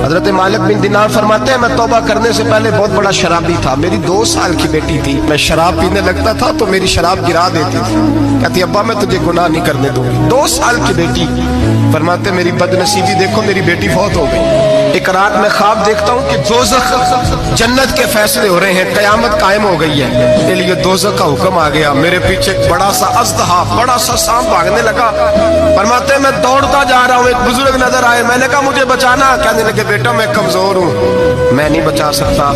حضرت مالک بن دینار فرماتے ہیں میں توبہ کرنے سے پہلے بہت بڑا شرابی تھا، میری 2 سال کی بیٹی تھی، میں شراب پینے لگتا تھا تو میری شراب گرا دیتی تھی، کہتی ابا میں تجھے گناہ نہیں کرنے دوں گی۔ 2 سال کی بیٹی، فرماتے میری بد نصیبی دیکھو میری بیٹی فوت ہو گئی۔ ایک رات میں خواب دیکھتا ہوں کہ دوزخ جنت کے فیصلے ہو رہے ہیں، قیامت قائم ہو گئی ہے، میرے لیے دوزخ کا حکم آ گیا، میرے پیچھے ایک بڑا سا اژدہا، بڑا سا سانپ بھاگنے لگا۔ فرماتے ہیں میں دوڑتا جا رہا ہوں، ایک بزرگ نظر آئے، میں نے کہا مجھے بچانا، کہنے لگے بیٹا میں کمزور ہوں، میں نہیں بچا سکتا۔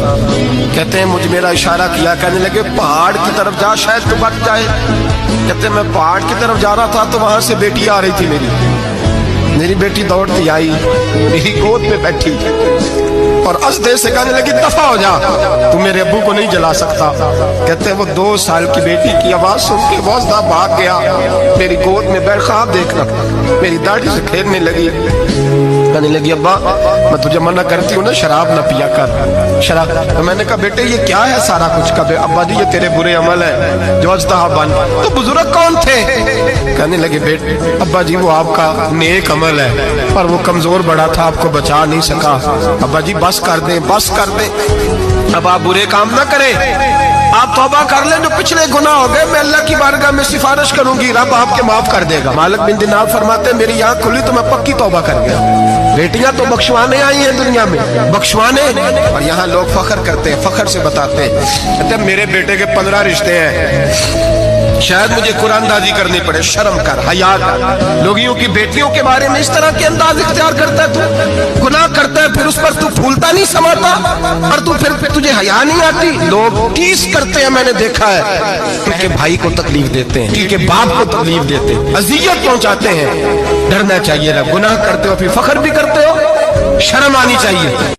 کہتے ہیں مجھے میرا اشارہ کیا، کہنے لگے پہاڑ کی طرف جا شاید تو بچ جائے۔ کہتے ہیں میں پہاڑ کی طرف جا رہا تھا تو وہاں سے بیٹی آ رہی تھی، میری بیٹی دوڑتی آئی، میری گود میں بیٹھی اور اژدہے سے کہنے لگی دفع ہو جا، تو میرے ابو کو نہیں جلا سکتا۔ کہتے ہیں وہ 2 سال کی بیٹی کی آواز سن کے وہ اژدہا بھاگ گیا، میری گود میں بیٹھ خواب دیکھنا، میری داڑھی سے کھیلنے لگی، کہنے لگی ابا میں تجھے منع کرتی ہوں نا شراب نہ پیا کر شراب۔ تو میں نے کہا بیٹے یہ کیا ہے سارا کچھ؟ کہا ابا جی یہ تیرے برے عمل ہے جو اژدہا بن۔ تو بزرگ کون تھے؟ کہنے لگے بیٹے ابا جی وہ آپ کا نیک عمل ہے پر وہ کمزور بڑا تھا، آپ کو بچا نہیں سکا۔ ابا جی بس کر دیں بس کر دیں، اب آپ برے کام نہ کریں، آپ توبہ کر لیں، جو پچھلے گناہ ہو گئے میں اللہ کی بارگاہ میں سفارش کروں گی، رب آپ کے معاف کر دے گا۔ مالک بن دینار فرماتے ہیں میری آنکھ کھلی تو میں پکی توبہ کر گیا۔ بیٹیاں تو بخشوانے آئی ہیں دنیا میں، بخشوانے، اور یہاں لوگ فخر کرتے ہیں، فخر سے بتاتے ہیں، کہتے ہیں میرے بیٹے کے 15 رشتے ہیں، شاید مجھے قرآن دازی کرنی پڑے، شرم کر، حیا کر۔ لوگیوں کی بیٹیوں کے بارے میں اس طرح کے انداز اختیار کرتا ہے، تو گناہ کرتا ہے پھر اس پر تو پھولتا نہیں سماتا، اور تو پھر تجھے حیا نہیں آتی۔ لوگ ٹیس کرتے ہیں، میں نے دیکھا ہے، کیونکہ بھائی کو تکلیف دیتے ہیں، کیونکہ باپ کو تکلیف دیتے ہیں، اذیت پہنچاتے ہیں۔ ڈرنا چاہیے، گناہ کرتے ہو پھر فخر بھی کرتے ہو، شرم آنی چاہیے۔